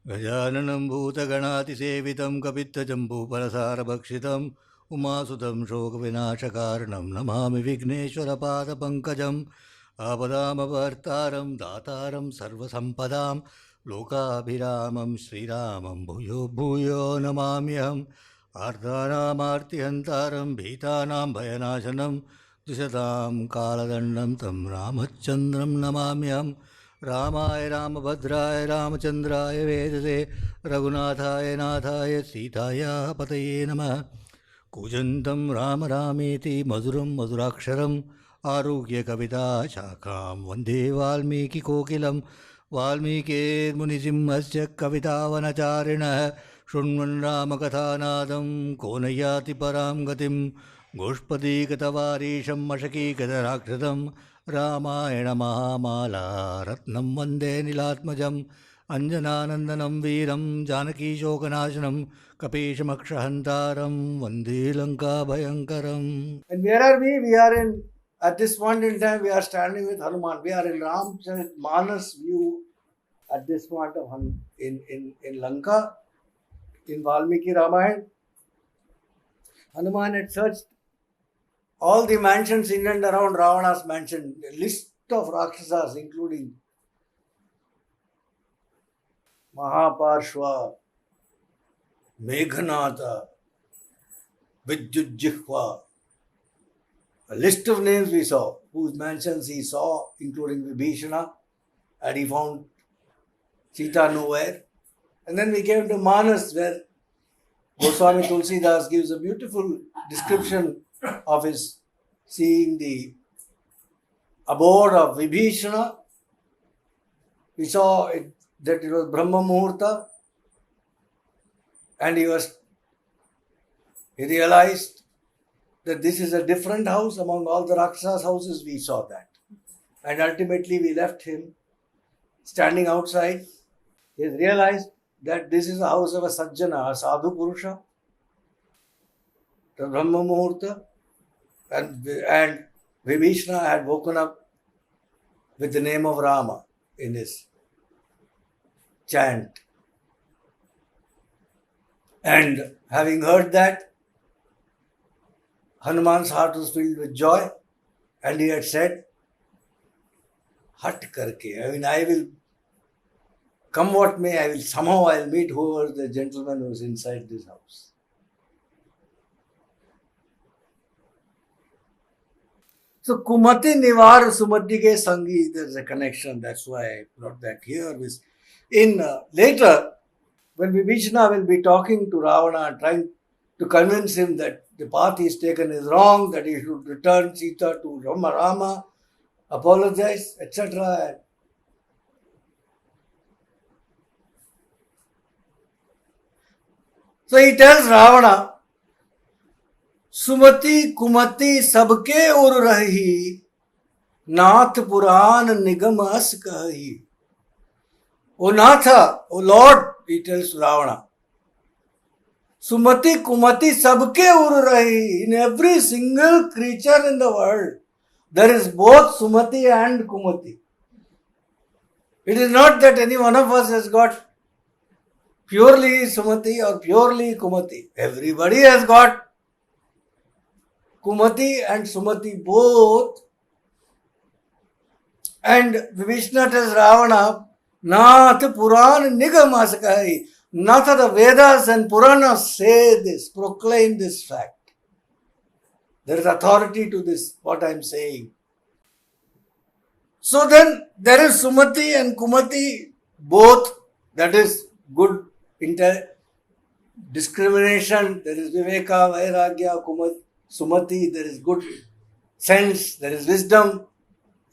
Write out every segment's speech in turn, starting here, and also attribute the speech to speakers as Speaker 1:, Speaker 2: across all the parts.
Speaker 1: गजाननं भूतगणातिसेवितं कपित्थजम्बूफलसारभक्षितम् उमासुतं शोकविनाशकारणं नमामि विघ्नेश्वरपादपङ्कजम् आपदामपर्तारं दातारं सर्वसम्पदां लोकाभिरामं श्रीरामं भूयो भूयो नमाम्यहम् आर्तानामार्तिहन्तारं भीतानां भयनाशनं द्विषतां कालदण्डं तं रामचन्द्रं नमाम्यहम् रामाय रामभद्राय रामचन्द्राय वेदसे रघुनाथाय नाथाय सीताया पतये नमः। कूजन्तं राम रामेति मधुरं मधुराक्षरम् आरुह्य कविताशाखां वन्दे वाल्मीकिकोकिलं वाल्मीकिमुनिसिंहस्य कवितावनचारिणः शृण्वन् रामकथानादं को न याति परां गतिं गोष्पदीगतवारीशं मशकीगतराक्षसं रामायणमहामाला रत्नं वन्दे नीलात्मजम् अञ्जनानन्दनं वीरं जानकीशोकनाशनं कपीशमक्षहन्तारं वन्दे लङ्काभयङ्करम्.
Speaker 2: And where are we? We are in, at this point in time, we are standing with Hanuman. We are in Ramcharitmanas view at this point of in Lanka, in Valmiki Ramayana. Hanuman had searched all the mansions in and around Ravana's mansion, a list of Rakshasas, including Mahaparshva, Meghanatha, Vidyujjihva. A list of names we saw, whose mansions he saw, including Vibhishana, and he found Sita nowhere. And then we came to Manas, where Goswami Tulsidas gives a beautiful description of his seeing the abode of Vibhishana. We saw that it was Brahma Muhurta, and he realized that this is a different house among all the Rakshas houses. We saw that. And ultimately we left him standing outside. He has realized that this is the house of a Sajjana, a Sadhu Purusha, the Brahma Muhurta, and Vibhishana had woken up with the name of Rama in his chant. And having heard that, Hanuman's heart was filled with joy, and he had said, Hat karke, I will, come what may, I will meet whoever the gentleman who is inside this house. So Kumati Nivar Sumati ke Sangi, there's a connection, that's why I brought that here. Later, when Vibhishana will be talking to Ravana and trying to convince him that the path he's taken is wrong, that he should return Sita to Rama, apologize, etc. So he tells Ravana, Sumati Kumati sabke ur rahi, Nath Puran Nigam as kahi. O Natha, O Lord, he tells Ravana, Sumati Kumati sabke ur rahi. In every single creature in the world, there is both Sumati and Kumati. It is not that any one of us has got purely Sumati or purely Kumati. Everybody has got Kumati and Sumati both. And Vibhishana tells Ravana, Nath Puran Nigamasakahi. Nath, the Vedas and Puranas say this, proclaim this fact. There is authority to this, what I am saying. So then, there is Sumati and Kumati, both, that is good discrimination, there is Viveka, Vairagya, Sumati, there is good sense, there is wisdom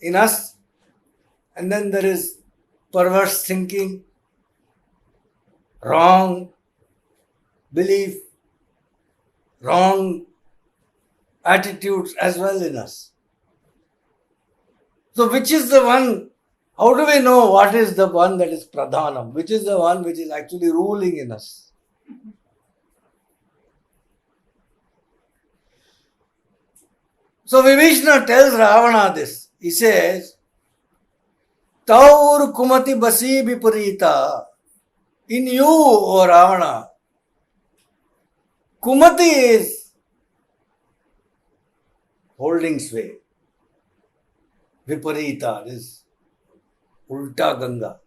Speaker 2: in us, and then there is perverse thinking, wrong belief, wrong attitudes as well in us. So which is the one, how do we know what is the one that is pradhanam? Which is the one which is actually ruling in us? So Vibhishana tells Ravana this. He says, Taur Kumati Basi Viparita. In you, O Ravana, Kumati is holding sway. Viparita, this Ulta Ganga.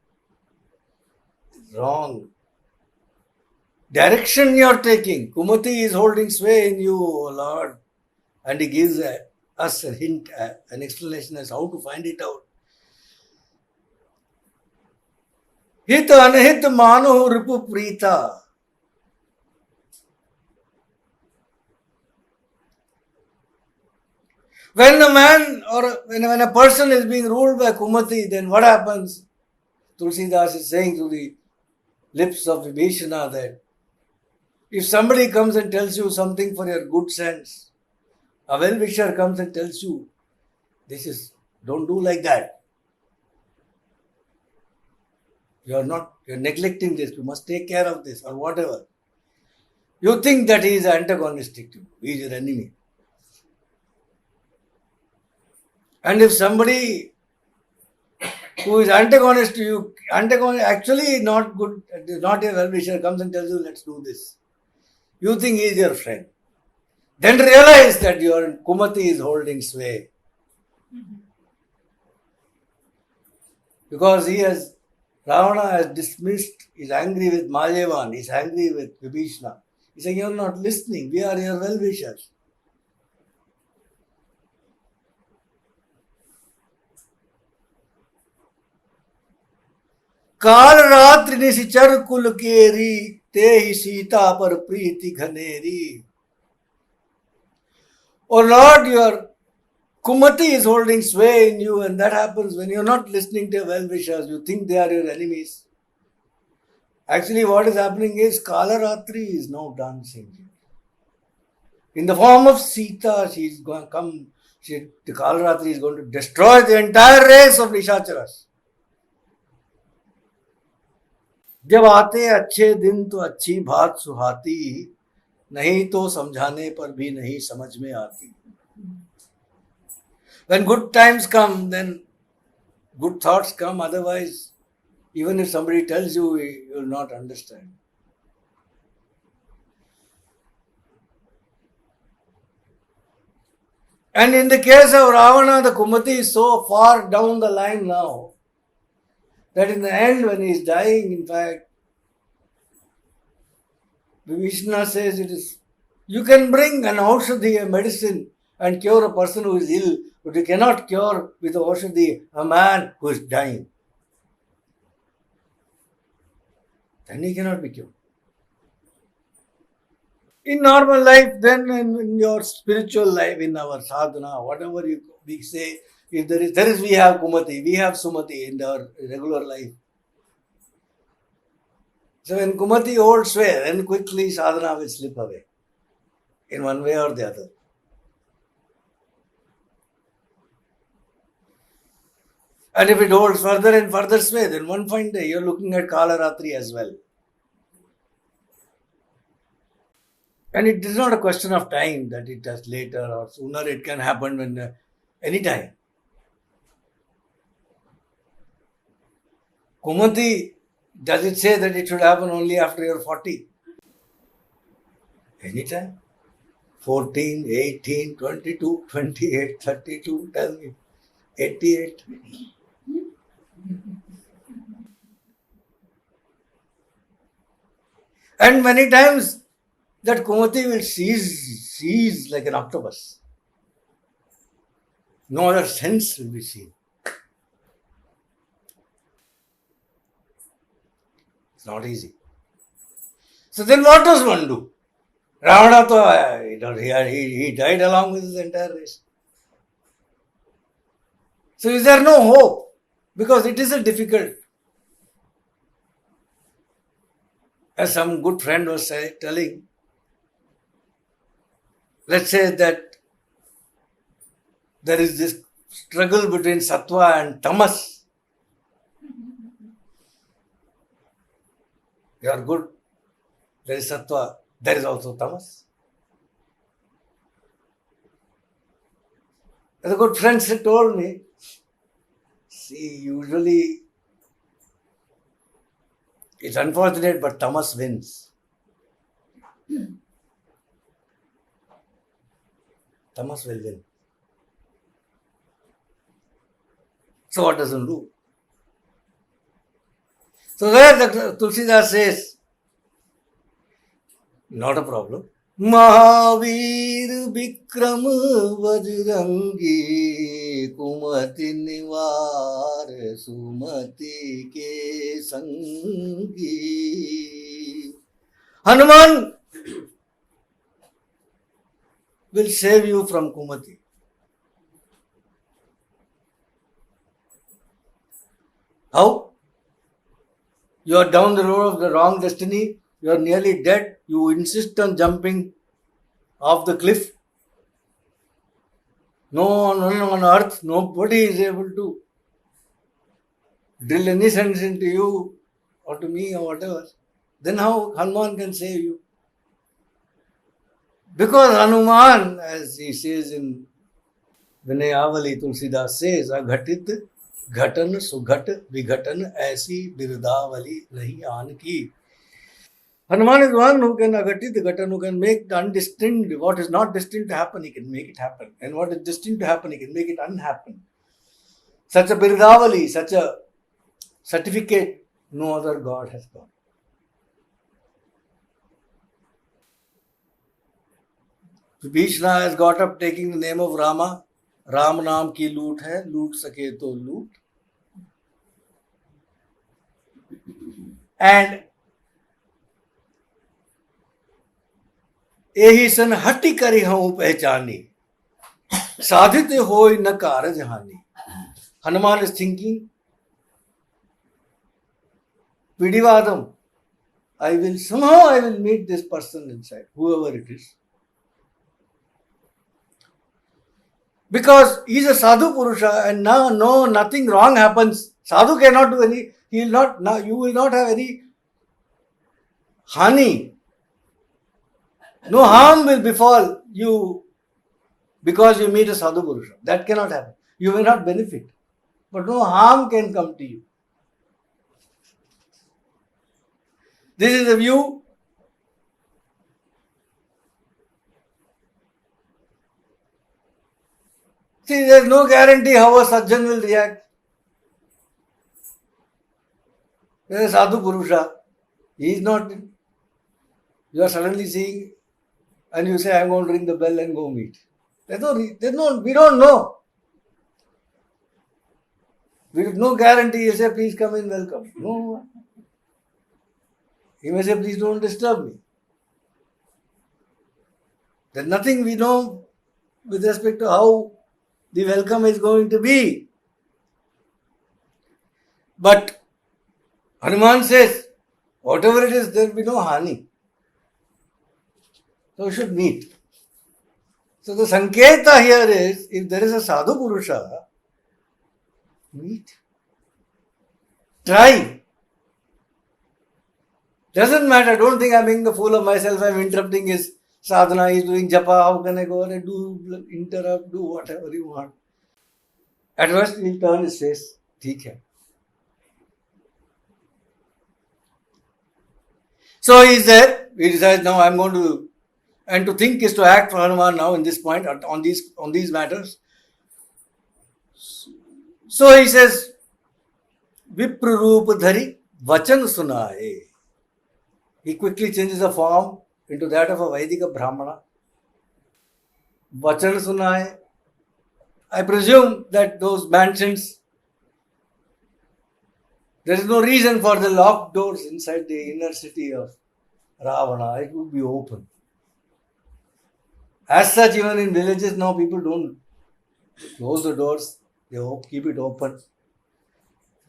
Speaker 2: Wrong. Direction you are taking. Kumati is holding sway in you, O Lord. And he gives us a hint, an explanation as how to find it out. Hit anhit mano ripu prita. When a man or when a person is being ruled by Kumati, then what happens? Tulsidas is saying through the lips of Vibhishana that if somebody comes and tells you something for your good sense, a well-wisher comes and tells you, don't do like that. You're neglecting this, you must take care of this or whatever. You think that he is antagonistic to you, he is your enemy. And if somebody who is antagonist to you, actually not good, not a well-wisher, comes and tells you, let's do this. You think he is your friend. Then realize that your Kumati is holding sway. Because Ravana has dismissed, is angry with Malyavan, is angry with Vibhishana. He's saying, you're not listening, we are your well-wishers. काल रात्रि निशिचर कुल केरी ते ही सीता पर प्रीति घनेरी. Oh Lord, your Kumati is holding sway in you, and that happens when you're not listening to your well-wishers. You think they are your enemies. Actually, what is happening is Kalaratri is now dancing. In the form of Sita, she's going to come. The Kalaratri is going to destroy the entire race of Nishacharas. जब आते अच्छे दिन तो अच्छी बात सुहाती, नहीं तो समझाने पर भी नहीं समझ में आती. When good times come, then good thoughts come. Otherwise, even if somebody tells you, you will not understand. And in the case of Ravana, the Kumati is so far down the line now that in the end, when he is dying, in fact, Vibhishana says you can bring an aushadhi, a medicine, and cure a person who is ill, but you cannot cure with the aushadhi a man who is dying. Then he cannot be cured. In normal life, then in your spiritual life, in our sadhana, whatever we say, if there is we have Kumati, we have Sumati in our regular life. So when Kumati holds sway, then quickly sadhana will slip away in one way or the other. And if it holds further and further sway, then one fine day you're looking at Kalaratri as well. And it is not a question of time that it does later or sooner. It can happen when any time. Kumati, does it say that it should happen only after you're 40? Anytime. 14, 18, 22, 28, 32, tell me. 88. And many times that Kumati will seize like an octopus. No other sense will be seen. It's not easy. So then what does one do? Ravana, he died along with his entire race. So is there no hope? Because it is a difficult. As some good friend was telling, let's say that there is this struggle between sattva and tamas. You are good, there is sattva, there is also tamas. As a good friend told me, see, usually It's unfortunate, but tamas wins. Tamas will win. So what does one do? So there the Tulsidas says, not a problem. Mahavir Vikram Bajrangi कुमति निवार सुमति के संगी. Hanuman will save you from Kumati. How? You are down the road of the wrong destiny. You are nearly dead. You insist on jumping off the cliff. No one on earth, nobody is able to drill any sense into you or to me or whatever. Then how Hanuman can save you? Because Hanuman, as he says in Vinayavali, Tulsidas says, Aghatit घटन सुघट विघटन ऐसी बिरदावली नहीं आन की. Hanuman is one who can aghatit ghatan, who can make the undestined, what is not destined to happen, he can make it happen. And what is destined to happen, he can make it unhappen. Such a birdavali, such a certificate, no other God has got. Vibhishana has got up taking the name of Rama. Ram नाम की लूट है, लूट सके तो लूट. And यही सन हटि करी हूं पहचानी, साधित होय न कारज हानि. Hanuman is thinking, Pidivadam, I will meet this person inside, whoever it is. Because he is a sadhu purusha and now nothing wrong happens. Sadhu cannot do any, you will not have any hani. No harm will befall you because you meet a sadhu purusha. That cannot happen. You may not benefit, but no harm can come to you. This is the view. See, there is no guarantee how a sajjan will react. There is a sadhu purusha. He is not. You are suddenly seeing and you say, I am going to ring the bell and go meet. We don't know. We have no guarantee. You say, please come in, welcome. No. He may say, please don't disturb me. There's nothing we know with respect to how the welcome is going to be. But Hanuman says, whatever it is, there will be no hani. So we should meet. So the sanketa here is, if there is a sadhu purusha, meet. Try. Doesn't matter. Don't think I'm making a fool of myself. I'm interrupting his sadhana. He's doing japa. How can I go and interrupt, do whatever you want. At first he'll turn his face. ठीक है. So he's there. He decides now I'm going to, and to think is to act for Hanuman now in this point on these matters. So he says, Vipra Roop Dhari Vachan Sunaye. He quickly changes the form into that of a Vaidika Brahmana. Vachan Sunaye. I presume that those mansions, there is no reason for the locked doors inside the inner city of Ravana. It would be open. As such, even in villages now, people don't close the doors. They keep it open.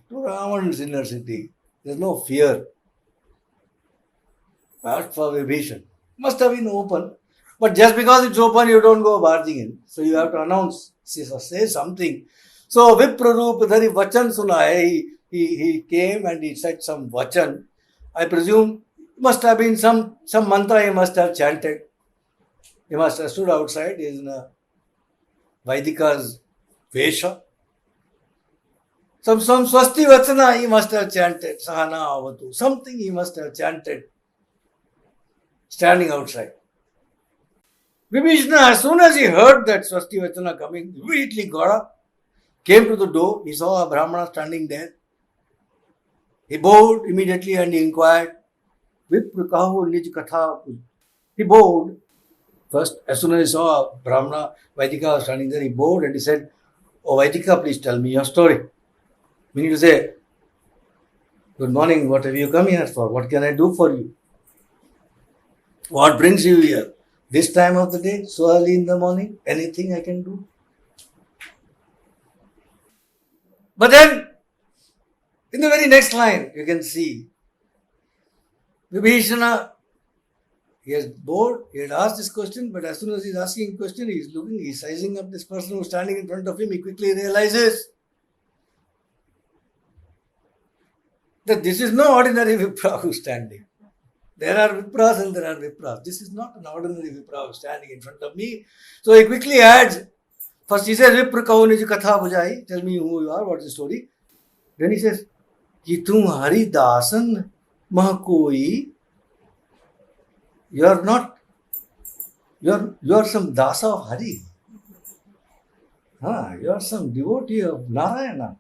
Speaker 2: To Ravana's inner city, there is no fear. As for Vibhishan, must have been open. But just because it's open, you don't go barging in. So you have to announce, say something. So Viprarup Dhari Vachan Sunaye, he came and he said some Vachan. I presume must have been some mantra he must have chanted. He must have stood outside in Vaidika's Vesha. Some Swasti Vachana he must have chanted, Sahana Avatu. Something he must have chanted standing outside. Vibhishana, as soon as he heard that Swasti Vachana coming, immediately got up, came to the door. He saw a Brahmana standing there. He bowed immediately and he inquired, Vipra kaho nij katha. He bowed. First, as soon as he saw a Brahmana, Vaidika standing there, he bowed and he said, Oh Vaidika, please tell me your story. Meaning to say, good morning, what have you come here for? What can I do for you? What brings you here? This time of the day, so early in the morning, anything I can do? But then, in the very next line, you can see, Vibhishana, he is bored, he had asked this question, but as soon as he's asking a question, he's looking, he's sizing up this person who's standing in front of him, he quickly realizes that this is no ordinary Vipra who's standing. There are Vipras and there are Vipras. This is not an ordinary Vipra who's standing in front of me. So he quickly adds, first he says, Vipra kaho nij katha bujai, tell me who you are, what's the story. Then he says, Ki tum hari dasan mah koi. You are not, you are some dasa of Hari. You are some devotee of Narayana.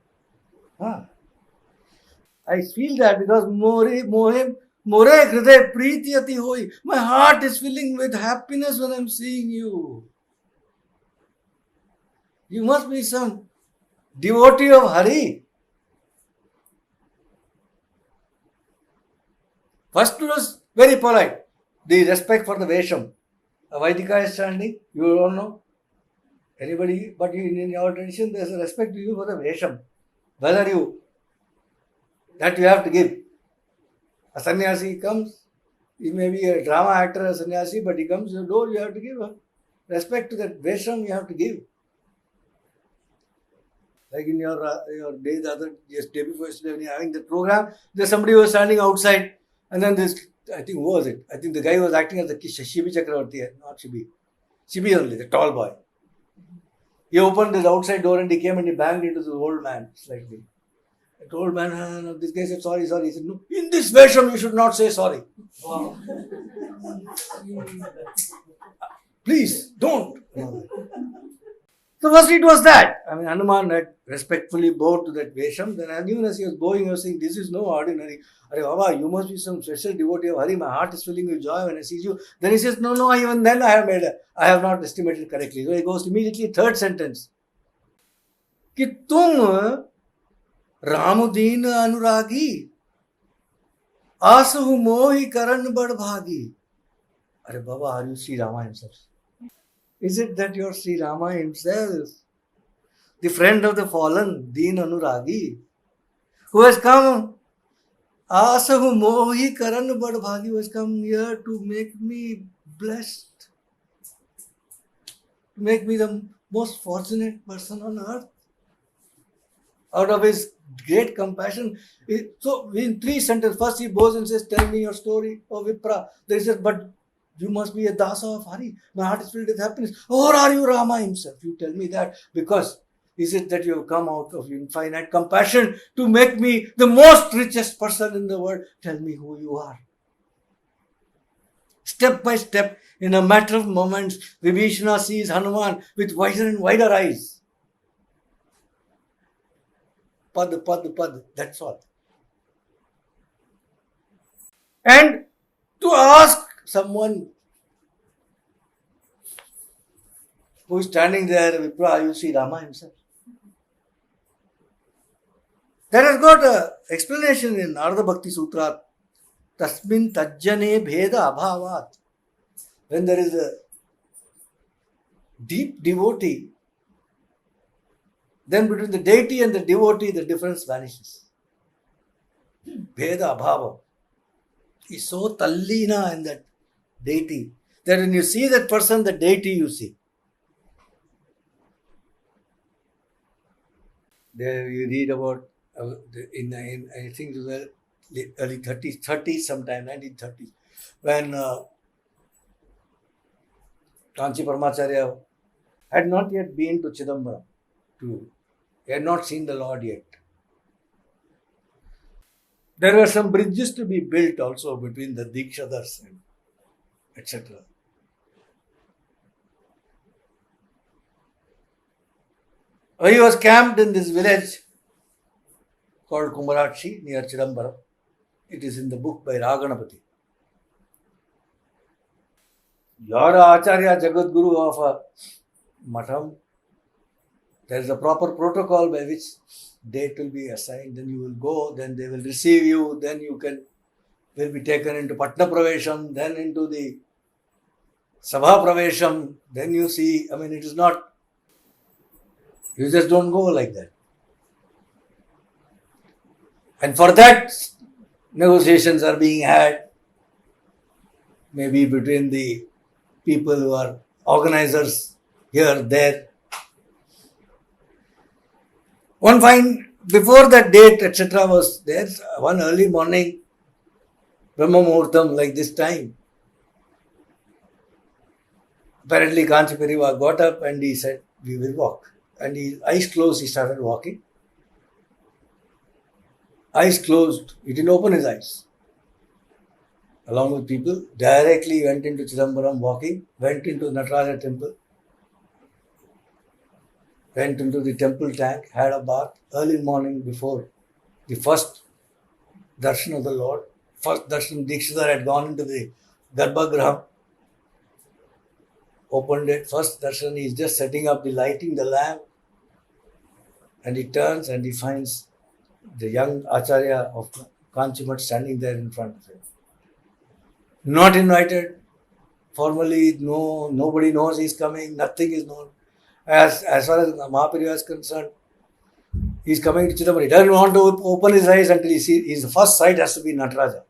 Speaker 2: I feel that because more hriday preeti ati hoi. My heart is filling with happiness when I'm seeing you. You must be some devotee of Hari. First it was very polite. The respect for the Vesham. A Vaidika is standing, you don't know anybody, but in our tradition there's a respect to you for the Vesham. Whether you, that you have to give. A sannyasi comes, he may be a drama actor, a sannyasi, but he comes to the door, you have to give respect to that Vesham, you have to give. Like in your day, the other day before yesterday, when you're having the program, there's somebody who was standing outside, and then this, I think, who was it? I think the guy was acting as the Shibi Chakravarti, not Shibi. Shibi only, the tall boy. He opened his outside door and he came and he banged into the old man slightly. The old man, this guy said, sorry. He said, no, in this version you should not say sorry. Wow. Please, don't. So first it was that. I mean, Hanuman had respectfully bowed to that Vesham. Then as soon as he was bowing, he was saying, this is no ordinary. Arey Baba, you must be some special devotee of Hari. My heart is filling with joy when I see you. Then he says, no, even then I have not estimated correctly. So he goes immediately, third sentence. Ki tum Ramudin Anuragi Asahu Mohi Karan Bad Bhagi. Arey Baba, are you Sri Rama himself? Is it that you're Sri Rama himself, the friend of the fallen, Deen Anuragi, who has come, Asahu Mohi Karan Bad Bhagi, who has come here to make me blessed, to make me the most fortunate person on earth. Out of his great compassion. So in three sentences, first he bows and says, tell me your story, O Vipra. Then he says, but you must be a dasa of Hari. My heart is filled with happiness. Or are you Rama himself? You tell me that. Because is it that you have come out of infinite compassion to make me the most richest person in the world? Tell me who you are. Step by step, in a matter of moments, Vibhishana sees Hanuman with wider and wider eyes. Pad, that's all. And to ask someone who is standing there, Vipra, you see Rama himself. That has got an explanation in Narada Bhakti Sutra. Tasmin tajjane bheda abhavat. When there is a deep devotee, then between the deity and the devotee, the difference vanishes. Bheda abhava. He's so tallina in that deity that when you see that person, the deity you see. There you read about in I think it was early 30s sometime, 1930s, when Kanchi Paramacharya had not yet been to Chidambaram. He had not seen the Lord yet. There were some bridges to be built also between the Dikshadars and etc. He was camped in this village called Kumarakshi near Chidambaram. It is in the book by Raganapati. You are a Acharya Jagadguru of a Matham. There is a proper protocol by which date will be assigned. Then you will go, then they will receive you, then you will be taken into Patna Pravesham, then into the Sabha Pravesham. Then you see, it is not, you just don't go like that. And for that, negotiations are being had, maybe between the people who are organizers here, there. One fine, before that date, etc. was there, one early morning, Brahma Muhurtam, like this time. Apparently, Kanchi Periva got up and he said, we will walk. And his eyes closed, he started walking. Eyes closed, he didn't open his eyes. Along with people, directly went into Chidambaram walking, went into Nataraja temple, went into the temple tank, had a bath early morning before the first darshan of the Lord. First darshan, Dikshadhar had gone into the Garbhagraham, opened it. First darshan, he is just setting up the lighting, the lamp, and he turns and he finds the young Acharya of Kanchimat standing there in front of him. Not invited, formally, nobody knows he's coming, nothing is known. As far as Mahapariva is concerned, he's coming to Chidambaram. He doesn't want to open his eyes until he sees, his first sight has to be Nataraja.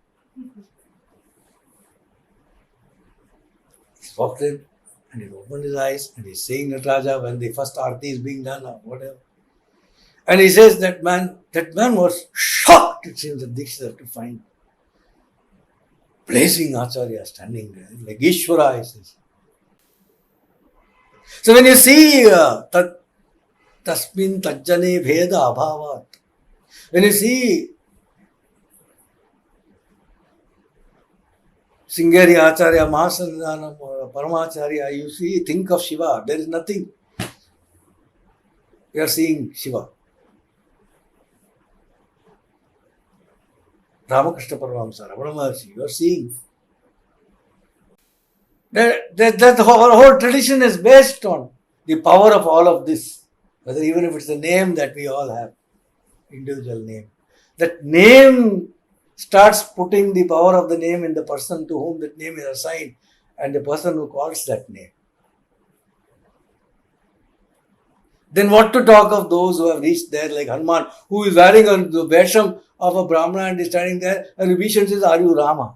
Speaker 2: He's walked in and he opened his eyes and he's seeing Nataraja when the first arti is being done or whatever. And he says that man was shocked, it seems, at Dikshadhar to find blazing Acharya standing there, like Ishvara, he says. So when you see Tasmin Tajjane Bheda Abhavat, when you see Singeri Acharya, Mahasandanam, or Paramacharya, you see, think of Shiva. There is nothing. You are seeing Shiva. Ramakrishna Paramahamsa, Ramana Maharshi, you are seeing. The whole tradition is based on the power of all of this. Whether even if it's a name that we all have, individual name. That name starts putting the power of the name in the person to whom that name is assigned and the person who calls that name. Then what to talk of those who have reached there, like Hanuman, who is wearing the vesham of a Brahmana and is standing there, and Vibhishan says, are you Rama?